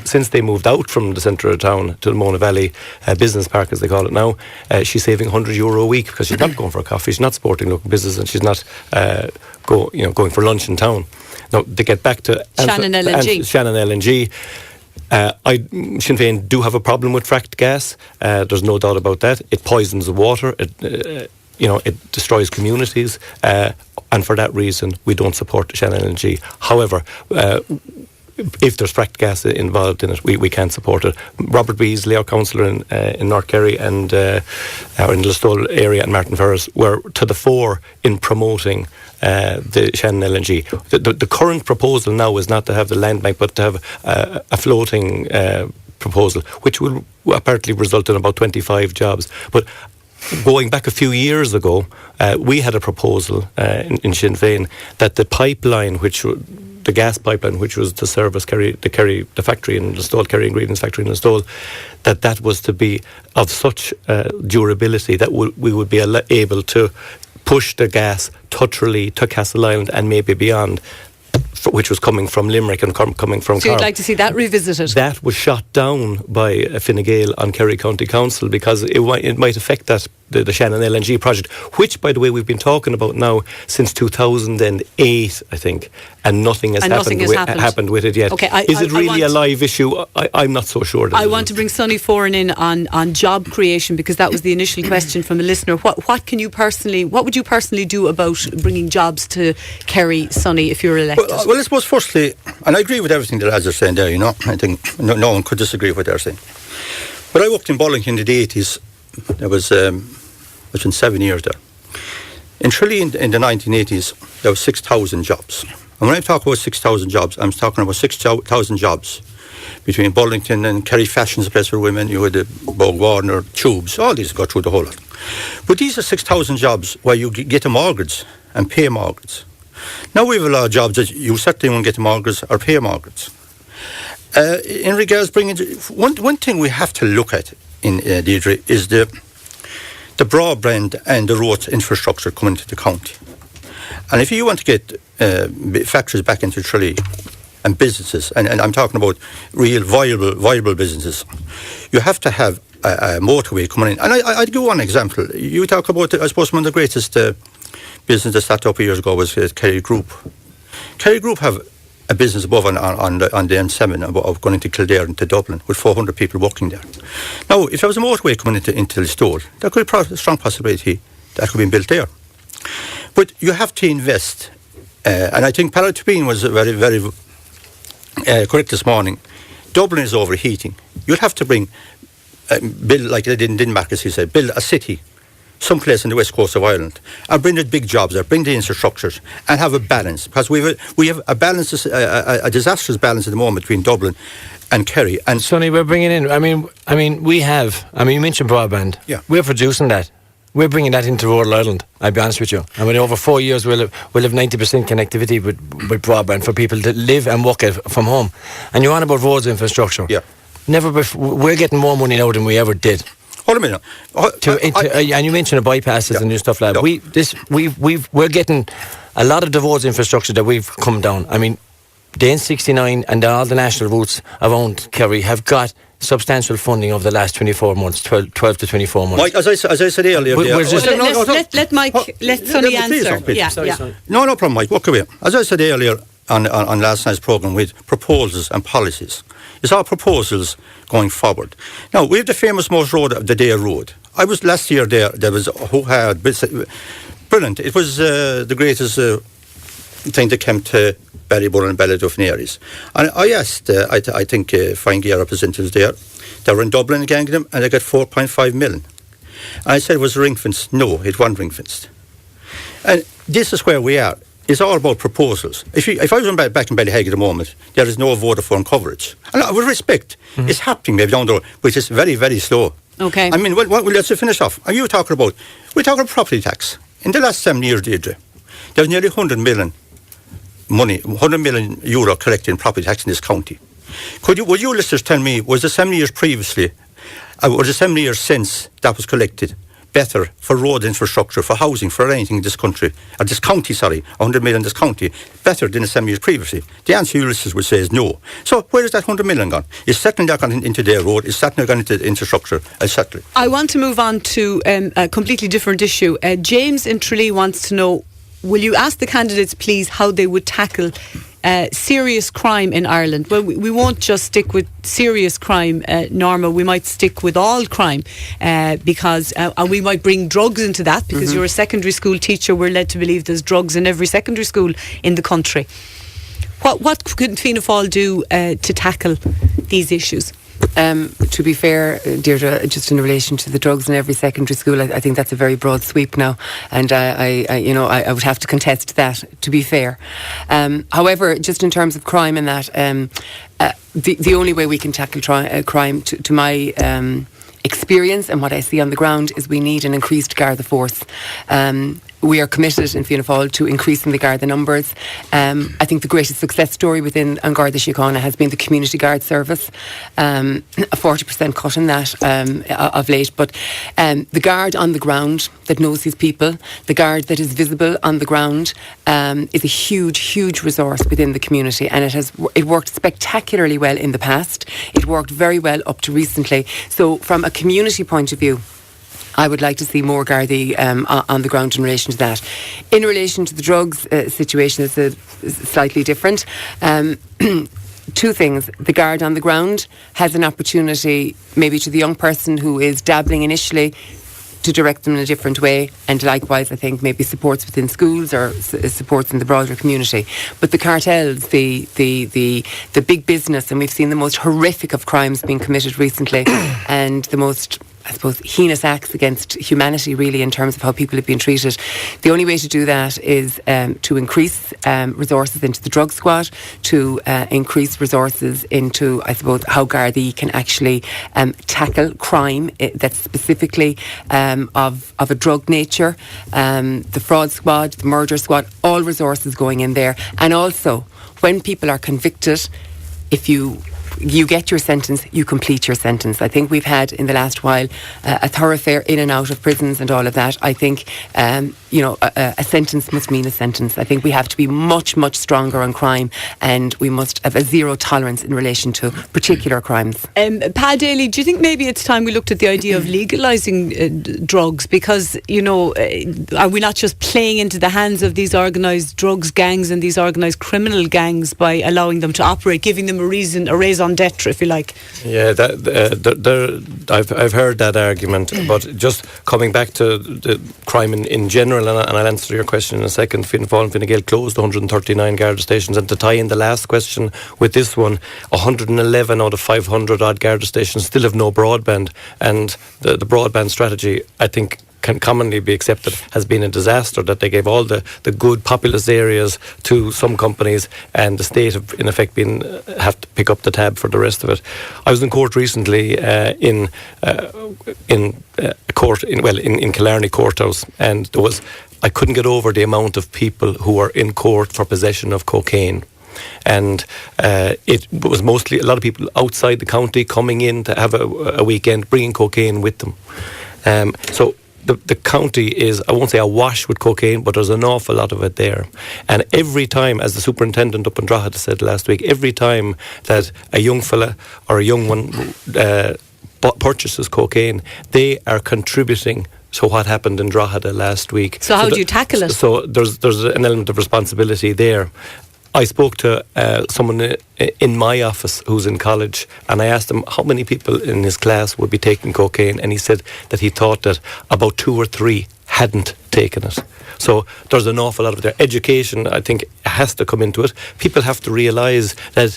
since they moved out from the centre of town to the Mona Valley Business Park, as they call it now, she's saving €100 a week because she's not going for a coffee, she's not supporting local business, and she's not going for lunch in town. Now, to get back to Shannon LNG, Sinn Féin do have a problem with fracked gas. There's no doubt about that. It poisons the water. It destroys communities, and for that reason, we don't support Shannon LNG. However, if there's fracked gas involved in it, we can't support it. Robert Beasley, our councillor in North Kerry and in the Listowel area, and Martin Ferris were to the fore in promoting the Shannon LNG. The current proposal now is not to have the land bank, but to have a floating proposal, which will apparently result in about 25 jobs. But going back a few years ago, we had a proposal in Sinn Féin that the pipeline, the gas pipeline, which was to service the factory in Listowel, Kerry Ingredients factory in Listowel, that was to be of such durability that we would be able to push the gas to Tralee, to Castle Island, and maybe beyond, which was coming from Limerick and coming from So you'd like to see that revisited? That was shot down by Fine Gael on Kerry County Council because it might affect the Shannon LNG project, which, by the way, we've been talking about now since 2008, I think, and nothing has happened with it yet. Okay, is it really a live issue? I'm not so sure. I want to bring Sonny Foran in on job creation, because that was the initial question from a listener. What would you personally do about bringing jobs to Kerry, Sonny, if you're elected? Well, I suppose firstly, and I agree with everything the lads are saying there, I think no one could disagree with what they're saying. But I worked in Bollington in the 80s. There was in 7 years there. In Tralee in the 1980s, there were 6,000 jobs. And when I talk about 6,000 jobs, I'm talking about 6,000 jobs between Bollington and Kerry Fashion's a place for women. You had the Bog Warner, Tubes, all these go through the whole lot. But these are 6,000 jobs where you get a mortgage and pay a mortgage. Now we have a lot of jobs that you certainly won't get a mortgage or pay a mortgage. In regards bringing one thing we have to look at in Deirdre is the broadband and the road infrastructure coming to the county. And if you want to get factories back into Tralee and businesses, and I'm talking about real viable businesses, you have to have a motorway coming in. And I'd give one example. You talk about, I suppose, one of the greatest business that started up years ago was Kerry Group. Kerry Group have a business above on the M7 of going into Kildare into Dublin with 400 people working there. Now, if there was a motorway coming into Listowel, there could be a strong possibility that could be built there. But you have to invest, and I think Palatubine was very, very correct this morning. Dublin is overheating. You'd have to build, like they did in Denmark, as he said, build a city someplace on the west coast of Ireland, and bring the big jobs there, bring the infrastructures, and have a balance. Because we have a balance, a disastrous balance at the moment between Dublin and Kerry. And Sonny, we're bringing in. I mean, we have. I mean, you mentioned broadband. Yeah, we're producing that. We're bringing that into rural Ireland. I'll be honest with you. I mean, over 4 years, we'll have 90% connectivity with broadband for people to live and work from home. And you're on about roads infrastructure. Yeah. Never before, we're getting more money now than we ever did. Hold a minute. And you mentioned the bypasses and new stuff like that. We're getting a lot of the roads infrastructure that we've come down. I mean, the N69 and all the national routes around Kerry have got substantial funding over the last 24 months, 12 to 24 months. Mike, as I said earlier, let Sonny answer. No problem, Mike. Walk away. As I said earlier on last night's programme, with proposals and policies. It's our proposals going forward. Now, we have the famous most road, the Dare Road. I was last year there. There was brilliant. It was the greatest thing that came to Ballybor and Ballyduff areas. And I asked, I think Fine Gael representatives there, they were in Dublin again, and they got 4.5 million. And I said, was it ring-fenced? No, it wasn't ring-fenced. And this is where we are. It's all about proposals. If I was back in Ballyheg at the moment, there is no Vodafone coverage. And with respect, it's happening maybe down the road, which is very, very slow. Okay. I mean, let's finish off. We're talking about property tax. In the last 7 years, Deirdre, there's nearly 100 million euro collected in property tax in this county. Would you listeners tell me, was the 7 years previously, or the 7 years since that was collected better for road infrastructure, for housing, for anything in this country, or this county, 100 million this county, better than the 7 years previously? The answer you listeners would say is no. So where is that 100 million gone? It's certainly not gone into their road, it's certainly gone into infrastructure, etc. I want to move on to a completely different issue. James in Tralee wants to know, will you ask the candidates, please, how they would tackle serious crime in Ireland? Well, we won't just stick with serious crime, Norma. We might stick with all crime because and we might bring drugs into that because you're a secondary school teacher. We're led to believe there's drugs in every secondary school in the country. What could Fianna Fáil do to tackle these issues? To be fair, Deirdre, just in relation to the drugs in every secondary school, I think that's a very broad sweep now, and I would have to contest that. To be fair, however, just in terms of crime and that, the only way we can tackle crime, to my experience and what I see on the ground, is we need an increased Garda force. We are committed in Fianna Fáil to increasing the Garda numbers. I think the greatest success story within An Garda Síochána has been the Community Guard Service, a 40% cut in that of late. But the guard on the ground that knows his people, the guard that is visible on the ground, is a huge, huge resource within the community, and it worked spectacularly well in the past. It worked very well up to recently. So from a community point of view, I would like to see more Gardaí on the ground in relation to that. In relation to the drugs situation, it's slightly different. Two things. The guard on the ground has an opportunity, maybe to the young person who is dabbling initially, to direct them in a different way, and likewise I think maybe supports within schools or supports in the broader community. But the cartels, the big business, and we've seen the most horrific of crimes being committed recently and the most, I suppose, heinous acts against humanity, really, in terms of how people have been treated. The only way to do that is to increase resources into the drug squad, to increase resources into, I suppose, how Gardaí can actually tackle crime that's specifically of a drug nature. The fraud squad, the murder squad, all resources going in there. And also, when people are convicted, if you get your sentence, you complete your sentence. I think we've had in the last while a thoroughfare in and out of prisons and all of that. I think a sentence must mean a sentence. I think we have to be much, much stronger on crime, and we must have a zero tolerance in relation to particular crimes. Pa Daly, do you think maybe it's time we looked at the idea of legalising drugs? Because, are we not just playing into the hands of these organised drugs gangs and these organised criminal gangs by allowing them to operate, giving them a raison d'etre, if you like? Yeah, I've heard that argument, but just coming back to the crime in general, and I'll answer your question in a second. Fianna Fáil and Fine Gael closed 139 Garda stations, and to tie in the last question with this one, 111 out of 500 odd Garda stations still have no broadband, and the broadband strategy, I think, can commonly be accepted, has been a disaster, that they gave all the good populous areas to some companies, and the state have in effect have to pick up the tab for the rest of it. I was in court recently in Killarney Courthouse, and I couldn't get over the amount of people who were in court for possession of cocaine. And it was mostly a lot of people outside the county coming in to have a weekend, bringing cocaine with them. So the county is, I won't say awash with cocaine, but there's an awful lot of it there. And every time, as the superintendent up in Drogheda said last week, every time that a young fella or a young one purchases cocaine, they are contributing to what happened in Drogheda last week. So how do you tackle it? So there's an element of responsibility there. I spoke to someone in my office who's in college, and I asked him how many people in his class would be taking cocaine, and he said that he thought that about 2 or 3 hadn't taken it. So there's an awful lot of their education, I think, has to come into it. People have to realise that,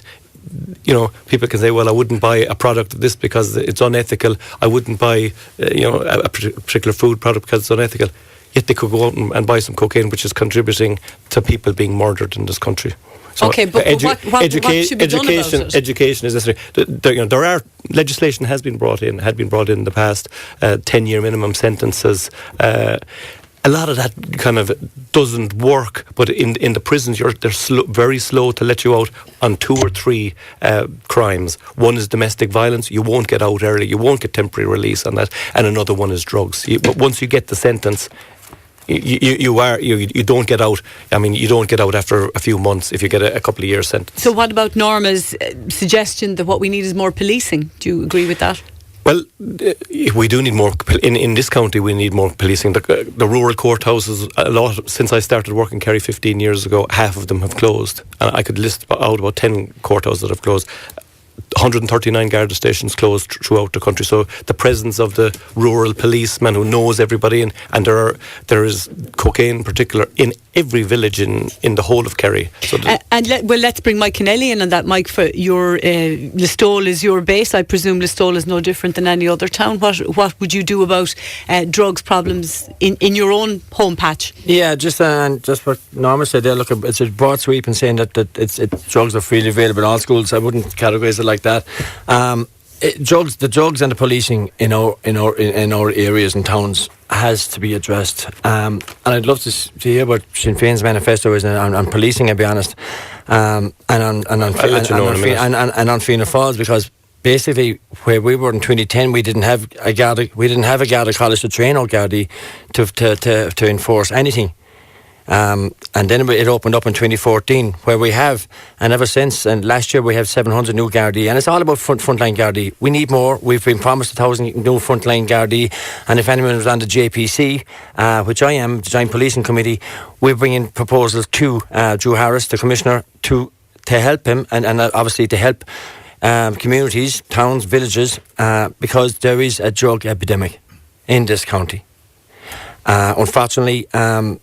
people can say, well, I wouldn't buy a product of this because it's unethical. I wouldn't buy, a particular food product because it's unethical. Yet they could go out and buy some cocaine, which is contributing to people being murdered in this country. So okay, but what should be done about it? Education is necessary. There are legislation had been brought in the past, 10-year minimum sentences, a lot of that kind of doesn't work. But in the prisons, they're very slow to let you out on 2 or 3 crimes. One is domestic violence. You won't get out early. You won't get temporary release on that. And another one is drugs. But once you get the sentence, you don't get out. I mean, you don't get out after a few months if you get a couple of years sentence. So what about Norma's suggestion that what we need is more policing? Do you agree with that? Well, we do need more. In this county, we need more policing. The rural courthouses, a lot, since I started working in Kerry 15 years ago, half of them have closed. And I could list out about 10 courthouses that have closed. 139 Garda stations closed throughout the country. So the presence of the rural policeman who knows everybody, and there is cocaine in particular in every village in the whole of Kerry. So let's bring Mike Kennelly in on that. Mike, for your Listowel is your base. I presume Listowel is no different than any other town. What would you do about drugs problems in your own home patch? Yeah, just what Norma said there. Look, it's a broad sweep in saying that drugs are freely available in all schools. I wouldn't categorise it like that. The drugs and the policing in our areas and towns has to be addressed. And I'd love to hear what Sinn Féin's manifesto is on policing. I'll be honest, and on Fianna Falls, because basically where we were in 2010, we didn't have a Garda college to train our Gardaí to enforce anything. And then it opened up in 2014, where we have, and ever since, and last year we have 700 new Gardaí, and it's all about frontline Gardaí. We need more. We've been promised 1,000 new frontline Gardaí, and if anyone was on the JPC, which I am, the Joint Policing Committee, we're bringing proposals to Drew Harris, the Commissioner, to help him, and obviously to help communities, towns, villages, because there is a drug epidemic in this county. Unfortunately,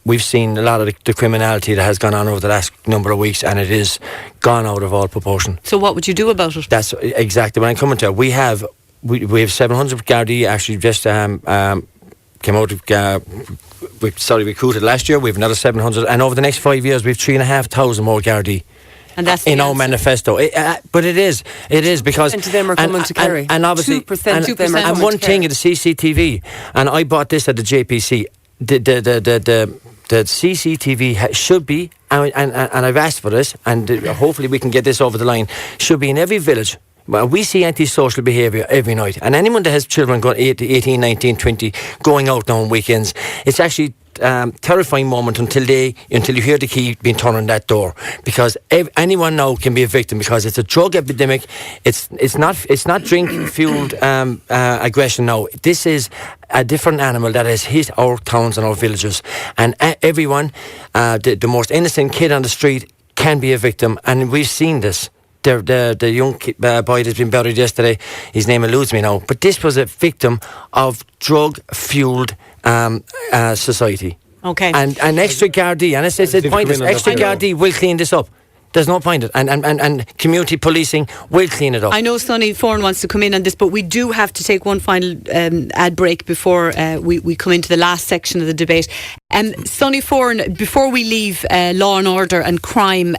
we've seen a lot of the criminality that has gone on over the last number of weeks, and it is gone out of all proportion. So what would you do about it? That's exactly what I'm coming to. We have 700 Gardaí actually just came out of recruited last year. We have another 700, and over the next 5 years, we have 3,500 more Gardaí. And that's in our manifesto. But it is because 2% of them are coming to Kerry. And obviously, 2% of them are coming and one to thing Kerry. at the CCTV, and I bought this at the JPC. The CCTV should be, and I've asked for this, and hopefully we can get this over the line. Should be in every village. Well, we see antisocial behaviour every night, and anyone that has children going 18, 19, 20 going out now on weekends, it's actually terrifying moment until you hear the key being turned on that door, because anyone now can be a victim, because it's a drug epidemic. It's not drink fueled aggression now. This is a different animal that has hit our towns and our villages, and everyone, the most innocent kid on the street can be a victim, and we've seen this. The young boy that's been buried yesterday, his name eludes me now, but this was a victim of drug-fueled society. Okay. And an extra Gardaí, and it's pointless, extra Gardaí will clean this up. There's no point in it. And community policing will clean it up. I know Sonny Foran wants to come in on this, but we do have to take one final ad break before we come into the last section of the debate. Sonny Foran, before we leave law and order and crime,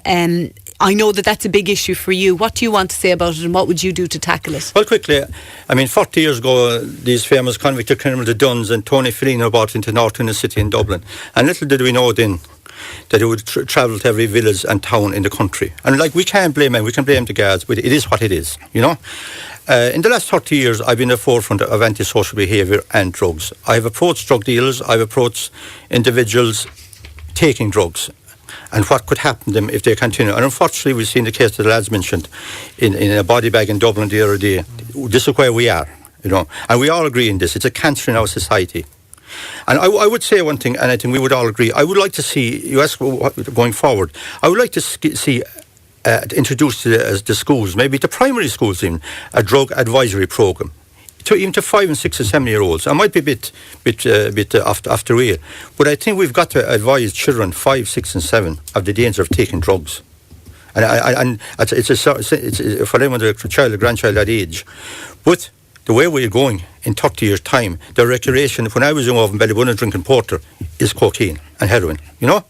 I know that's a big issue for you. What do you want to say about it, and what would you do to tackle it? Well, quickly, 40 years ago, these famous convicted criminals, the Duns and Tony Féin, were brought into North City in Dublin. And little did we know then that it would travel to every village and town in the country. And we can't blame them, we can blame the guards, but it is what it is, you know. In the last 30 years, I've been at the forefront of antisocial behaviour and drugs. I've approached drug dealers, I've approached individuals taking drugs, and what could happen to them if they continue. And unfortunately, we've seen the case that the lads mentioned in a body bag in Dublin the other day. This is where we are, you know. And we all agree in this. It's a cancer in our society. And I would say one thing, and I think we would all agree. I would like to see, you ask going forward, I would like to see introduced to the schools, maybe the primary schools even, a drug advisory programme. Even to 5 and 6 and 7 year olds. I might be a bit off the rail, but I think we've got to advise children 5, 6 and 7 of the danger of taking drugs. And it's for them when they're a child or grandchild that age. But the way we're going in 30 years' time, the recreation, when I was young over in Ballybunion drinking porter, is cocaine and heroin, you know?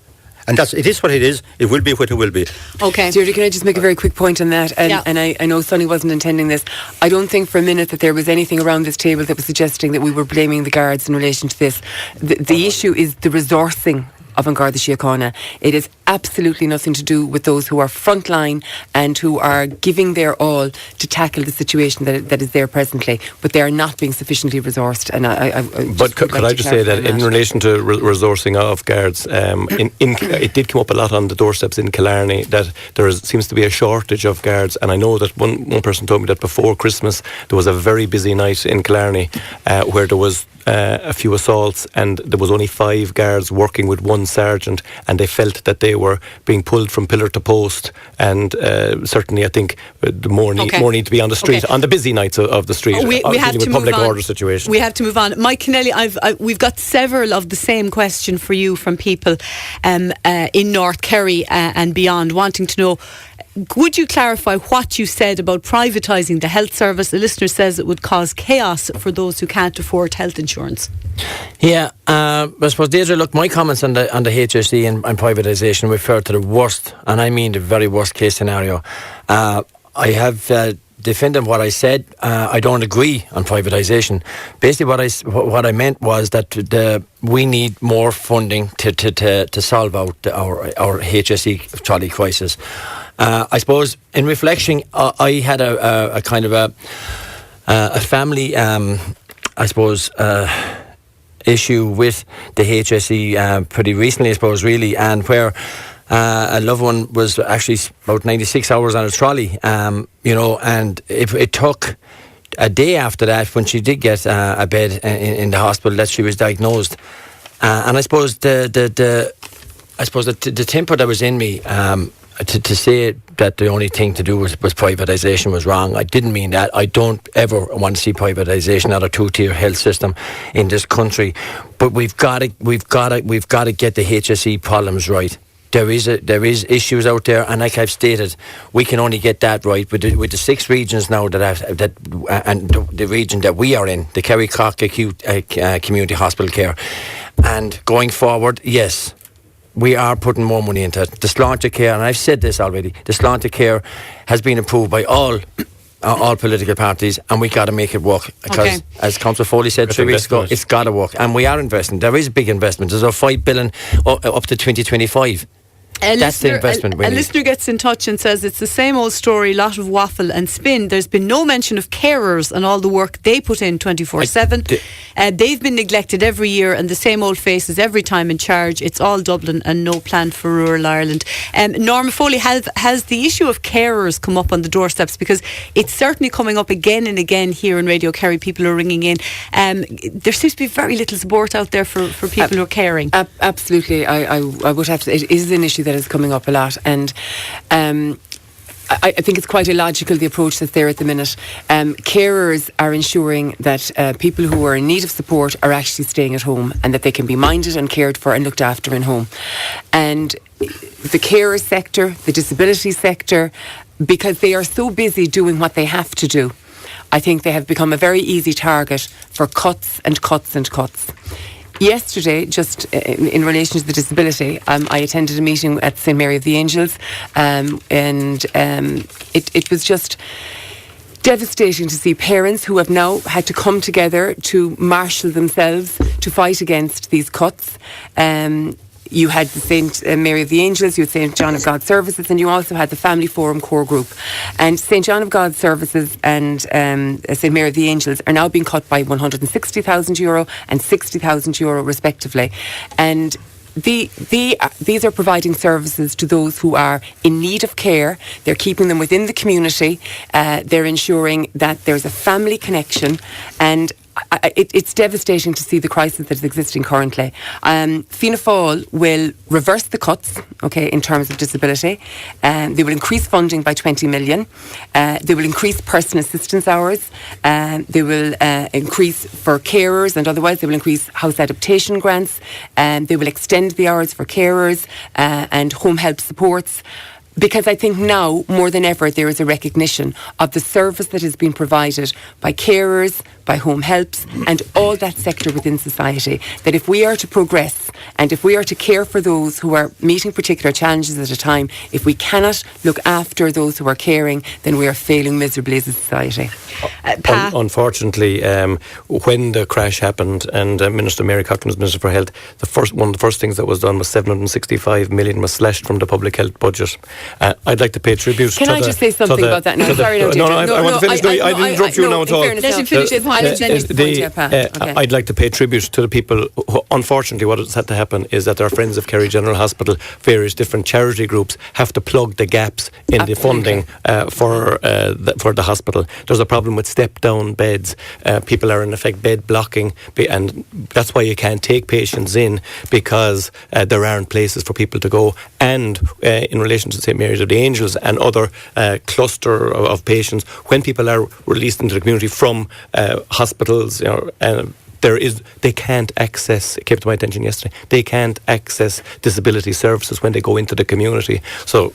And it is what it is. It will be what it will be. Okay. Deirdre, can I just make a very quick point on that? And I know Sonny wasn't intending this. I don't think for a minute that there was anything around this table that was suggesting that we were blaming the guards in relation to this. The issue is the resourcing of An Garda Síochána. It is absolutely nothing to do with those who are frontline and who are giving their all to tackle the situation that is there presently, but they are not being sufficiently resourced. And But could I just say that in relation to resourcing of guards, it did come up a lot on the doorsteps in Killarney that there seems to be a shortage of guards, and I know that one person told me that before Christmas there was a very busy night in Killarney where there was a few assaults and there was only 5 guards working with one sergeant, and they felt that they were being pulled from pillar to post, and certainly I think more need to be on the street on the busy nights of the street. We have to with move public on. order situation. We have to move on. Mike Kennelly, we've got several of the same question for you from people in North Kerry and beyond, wanting to know, would you clarify what you said about privatising the health service? The listener says it would cause chaos for those who can't afford health insurance. Yeah, I suppose, Deirdre, look, my comments on the HSE and privatisation refer to the worst, and I mean the very worst case scenario. I have defended what I said. I don't agree on privatisation. Basically, what I meant was that we need more funding to solve out our HSE trolley crisis. I suppose in reflection, I had a kind of a family, I suppose, issue with the HSE pretty recently, I suppose, really, and where a loved one was actually about 96 hours on a trolley, and it took a day after that, when she did get a bed in the hospital, that she was diagnosed. And I suppose the temper that was in me, to say that the only thing to do was privatisation was wrong. I didn't mean that. I don't ever want to see privatisation at a 2-tier health system in this country. But we've got to get the HSE problems right. There is issues out there, and like I've stated, we can only get that right with the 6 regions now and the region that we are in, the Kerry Cork Acute Community Hospital Care, and going forward, yes, we are putting more money into it. The Sláinte Care, and I've said this already, the Sláinte Care has been approved by all political parties, and we got to make it work, because as Councillor Foley said 3 weeks ago, it's got to work, and we are investing. There is a big investment. There's a $5 billion up to 2025. That's the investment we need. A listener gets in touch and says it's the same old story, lot of waffle and spin. There's been no mention of carers and all the work they put in 24/7. They've been neglected every year, and the same old faces every time in charge. It's all Dublin and no plan for rural Ireland. Norma Foley, has the issue of carers come up on the doorsteps? Because it's certainly coming up again and again here in Radio Kerry. People are ringing in. There seems to be very little support out there for people who are caring. Absolutely. I would have to. It is an issue that is coming up a lot, and I think it's quite illogical, the approach that's there at the minute. Carers are ensuring that people who are in need of support are actually staying at home, and that they can be minded and cared for and looked after in home. And the carer sector, the disability sector, because they are so busy doing what they have to do, I think they have become a very easy target for cuts and cuts and cuts. Yesterday, just in relation to the disability, I attended a meeting at St Mary of the Angels, and it was just devastating to see parents who have now had to come together to marshal themselves to fight against these cuts. You had the St Mary of the Angels, you had St John of God Services, and you also had the Family Forum core group. And St John of God Services and St Mary of the Angels are now being cut by €160,000 and €60,000 respectively. And these are providing services to those who are in need of care. They're keeping them within the community. They're ensuring that there's a family connection, and it's devastating to see the crisis that is existing currently. Fianna Fáil will reverse the cuts, in terms of disability. They will increase funding by 20 million. They will increase personal assistance hours. They will increase for carers and otherwise. They will increase house adaptation grants. They will extend the hours for carers and home help supports. Because I think now, more than ever, there is a recognition of the service that has been provided by carers, by home helps and all that sector within society. That if we are to progress and if we are to care for those who are meeting particular challenges at a time, if we cannot look after those who are caring, then we are failing miserably as a society. Unfortunately, when the crash happened and Minister Mary Coughlin was Minister for Health, one of the first things that was done was 765 million was slashed from the public health budget. I'd like to pay tribute Can I just say something about that? No, sorry, no, I want to finish. I didn't interrupt you now at all. Let him finish it. I'd like to pay tribute to the people who, unfortunately, what has had to happen is that our friends of Kerry General Hospital, various different charity groups, have to plug the gaps in the funding for the hospital. There's a problem with step-down beds. People are in effect bed blocking, and that's why you can't take patients in, because there aren't places for people to go. And in relation to St Mary's of the Angels and other cluster of patients, when people are released into the community from hospitals, they can't access, it came to my attention yesterday, they can't access disability services when they go into the community. So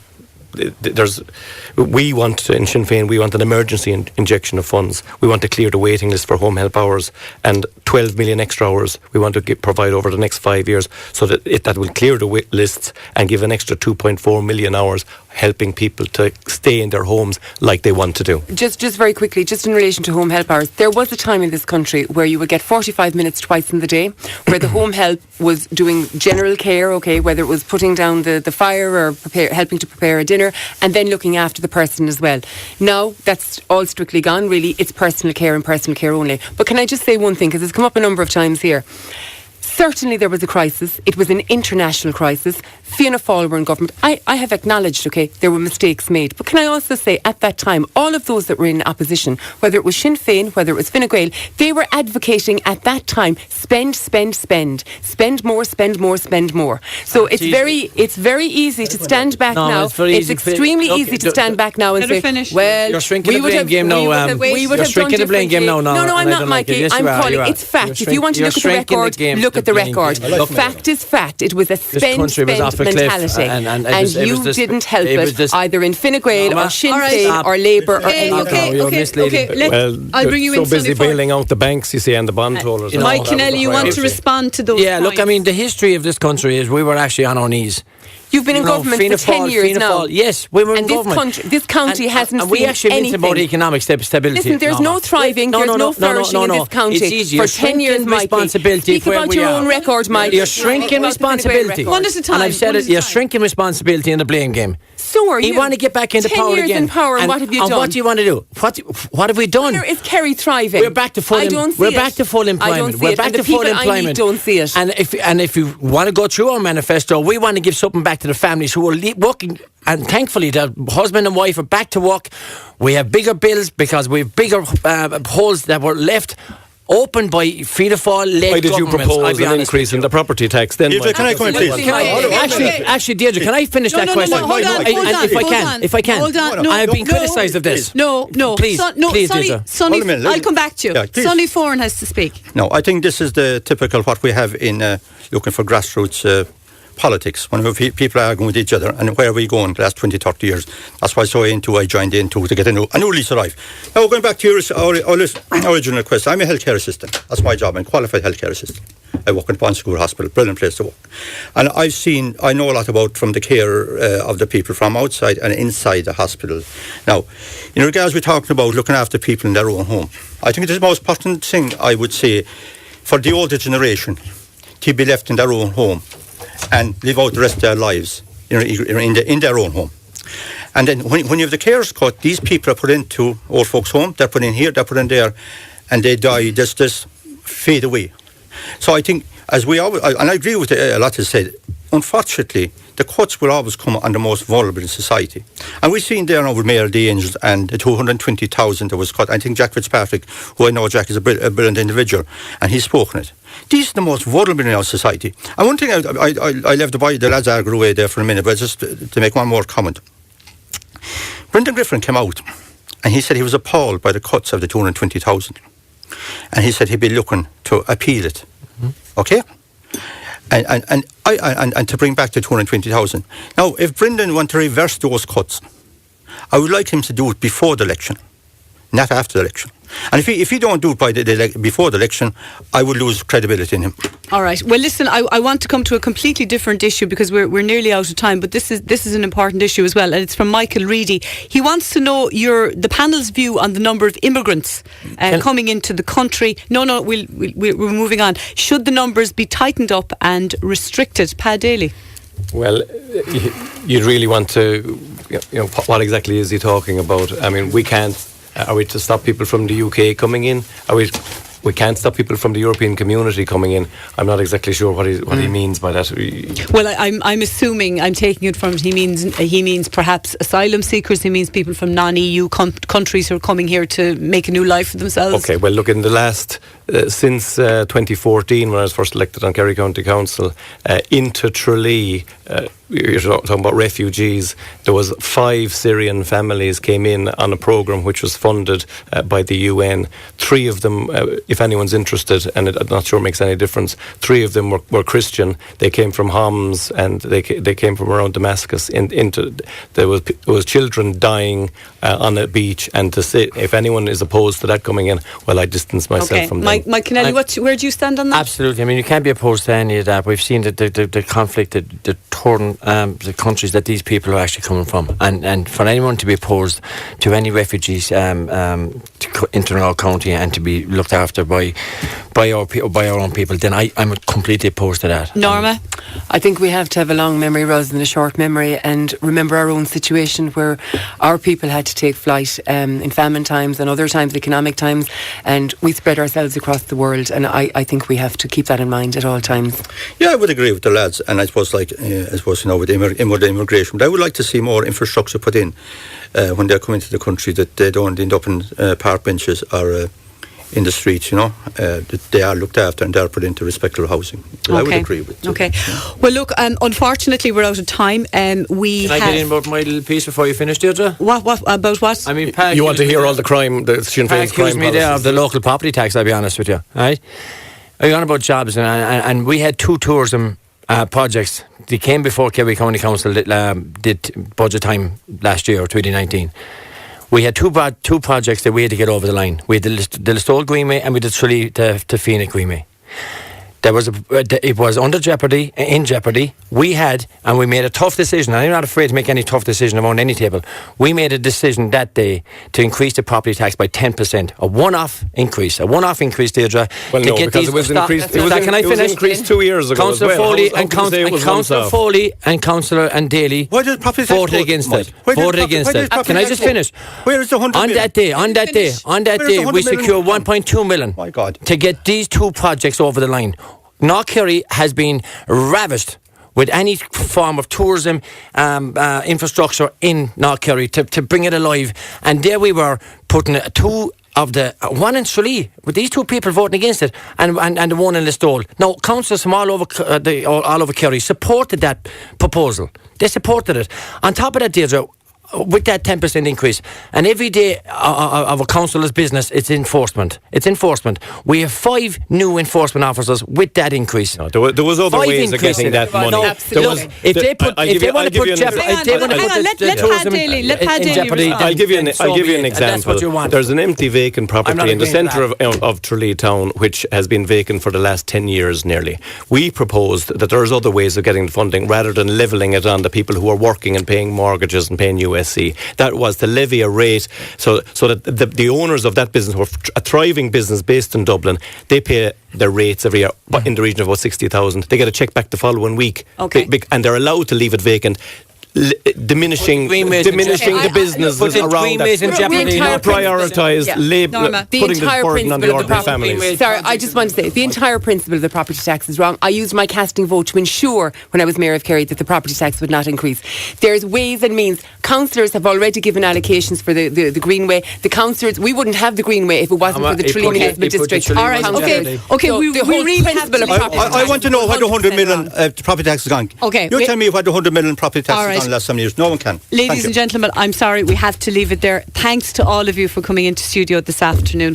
we want in Sinn Féin, we want an emergency injection of funds. We want to clear the waiting list for home help hours, and 12 million extra hours we want to provide over the next 5 years, so that will clear the wait lists and give an extra 2.4 million hours helping people to stay in their homes like they want to do. Just very quickly, just in relation to home help hours, there was a time in this country where you would get 45 minutes twice in the day, where the home help was doing general care, whether it was putting down the fire or helping to prepare a dinner, and then looking after the person as well. Now, that's all strictly gone, really. It's personal care and personal care only. But can I just say one thing, because it's come up a number of times here. Certainly there was a crisis. It was an international crisis. Fianna Fáil were in government. I have acknowledged, there were mistakes made. But can I also say, at that time, all of those that were in opposition, whether it was Sinn Féin, whether it was Fine Gael, they were advocating at that time, spend more. So it's very easy to stand back now. It's extremely easy to stand back now and say, well, you're shrinking the blame game now. You're shrinking the blame game now. No, I'm not, Mikey. I'm calling it's fact. If you want to look at the record, look at the record. Fact is fact. It was a spend mentality, and you didn't help it either in Fine Gael or Sinn Féin or Labour or any of them. I'll bring you in. So busy bailing out the banks, you see, and the bondholders. Mike Kennelly, you want to respond to those points? Yeah, look, I mean, the history of this country is we were actually on our knees. You've been in government for 10 years now. Yes, we were in government. This county hasn't seen anything. We actually meant about economic stability. Listen, there's no thriving, there's no flourishing in this county. It's easy. For 10 years, Mikey. Speak about your own record, Mike. You're shrinking responsibility. One at a time. And I've said it, you're shrinking responsibility in the blame game. So are you. You want to get back into power again. 10 years in power, and what have you done? And what do you want to do? What have we done? Where is Kerry thriving? We're back to full employment. I don't see it. And the people I need don't see it. And if you want to go through our manifesto, we want to give something back to the families who are working, and thankfully the husband and wife are back to work. We have bigger bills because we have bigger holes that were left open by Fianna Fáil-led Why did you propose an increase in the property tax then? Can I come in, please? Actually, Deirdre, can I finish that question? If I can. Hold on. I have been criticised of this. No. Please, Deirdre. Sonny, I'll come back to you. Yeah, Sonny Foran has to speak. No, I think this is the typical what we have in looking for grassroots politics, when people are arguing with each other, and where are we going the last 20, 30 years. That's why I joined in to get a new lease of life. Now, going back to your original question, I'm a healthcare assistant. That's my job. I'm a qualified healthcare assistant. I work in Fine Gael Hospital, brilliant place to work. And I know a lot about from the care of the people from outside and inside the hospital. Now, in regards we're talking about looking after people in their own home, I think it is the most important thing, I would say, for the older generation to be left in their own home and live out the rest of their lives in their own home. And then when you have the carers cut, these people are put into old folks' home, they're put in here, they're put in there, and they die, just fade away. So I think, as we always, and I agree with a lot is said, unfortunately, the cuts will always come on the most vulnerable in society. And we've seen there now with Mayor of the Angels and the 220,000 that was cut. I think Jack Fitzpatrick, who I know Jack is a brilliant individual, and he's spoken it. These are the most vulnerable in our society. And one thing, I left the lads argue away there for a minute, but just to make one more comment. Brendan Griffin came out, and he said he was appalled by the cuts of the 220,000. And he said he'd be looking to appeal it. Okay? And to bring back the 220,000. Now, if Brendan wants to reverse those cuts, I would like him to do it before the election. not after the election. And if he don't do it by before the election, I would lose credibility in him. All right. Well, listen, I want to come to a completely different issue because we're nearly out of time, but this is an important issue as well, and it's from Michael Reedy. He wants to know the panel's view on the number of immigrants coming into the country. No, we're moving on. Should the numbers be tightened up and restricted? Pa Daly. Well, you'd really want to, what exactly is he talking about? I mean, we can't. Are we to stop people from the UK coming in? We can't stop people from the European community coming in. I'm not exactly sure what he means by that. Well, I'm assuming, I'm taking it from, he means perhaps asylum seekers. He means people from non-EU countries who are coming here to make a new life for themselves. Okay, well, look, in the last, since 2014, when I was first elected on Kerry County Council, into Tralee, you're talking about refugees, there was 5 Syrian families came in on a programme which was funded by the UN. 3 of them, if anyone's interested, and I'm not sure it makes any difference, 3 of them were Christian. They came from Homs and they came from around Damascus. There was children dying on a beach, and to say, if anyone is opposed to that coming in, well, I distance myself from them. Mike Kennelly, where do you stand on that? Absolutely. I mean, you can't be opposed to any of that. We've seen the conflict, the torn the countries that these people are actually coming from, and for anyone to be opposed to any refugees to into our county and to be looked after by our own people, then I'm completely opposed to that. Norma? I think we have to have a long memory rather than a short memory, and remember our own situation where our people had to take flight in famine times and other times, economic times, and we spread ourselves across the world, and I think we have to keep that in mind at all times. Yeah, I would agree with the lads, and I suppose with immigration, but I would like to see more infrastructure put in when they're coming to the country, that they don't end up in park benches or in the streets, that they are looked after and they are put into respectable housing. Well, I would agree with that. Okay. Well, look, unfortunately we're out of time. Can I get in about my little piece before you finish, Deirdre? What about what? I mean, you want to hear all the crime, the Sinn Féin's crime me there of the local property tax, I'll be honest with you. Right? Are you on about jobs? And we had 2 tourism projects. They came before Kerry County Council did budget time last year, 2019. We had two projects that we had to get over the line. We had the Listowel Greenway and we did Tralee to Féin Greenway. It was in jeopardy. We made a tough decision, and I'm not afraid to make any tough decision around any table. We made a decision that day to increase the property tax by 10%, a one-off increase, Deirdre. Well, no, because it was increased. Can I finish? It was increased 2 years ago. Councillor Foley and Councillor Foley and Councillor and Daly voted against it. Can I just finish? Where is the 100 million? On that day, we secured 1.2 million to get these 2 projects over the line. North Kerry has been ravished with any form of tourism infrastructure in North Kerry to bring it alive. And there we were putting one in Tralee, with these 2 people voting against it, and the one in Listowel. Now, councillors from all over Kerry supported that proposal. They supported it. On top of that, Deirdre, with that 10% increase, and every day of a councillor's business, it's enforcement. We have 5 new enforcement officers with that increase. No, there was other ways of getting that money. No, if they want to put tourism in jeopardy, I'll give you an example. There's an empty vacant property in the centre of Tralee town, which has been vacant for the last 10 years nearly. We proposed that there's other ways of getting the funding rather than levelling it on the people who are working and paying mortgages and paying USC. That was to levy a rate so that the owners of that business, who are a thriving business based in Dublin, they pay their rates every year in the region of about 60,000. They get a cheque back the following week. Okay. And they're allowed to leave it vacant, diminishing the businesses around that. Not prioritise putting the burden on the ordinary families. Sorry, I just want to say, the entire principle of the property tax is wrong. I used my casting vote to ensure, when I was Mayor of Kerry, that the property tax would not increase. There's ways and means. Councillors have already given allocations for the Greenway. The councillors, we wouldn't have the Greenway if it wasn't for the Tralee Municipal District. All right, okay. We really have I want to know what the 100 million property tax is gone. Okay. You tell me what the 100 million property tax is gone the last 7 years. No one can. Ladies and gentlemen, I'm sorry, we have to leave it there. Thanks to all of you for coming into studio this afternoon.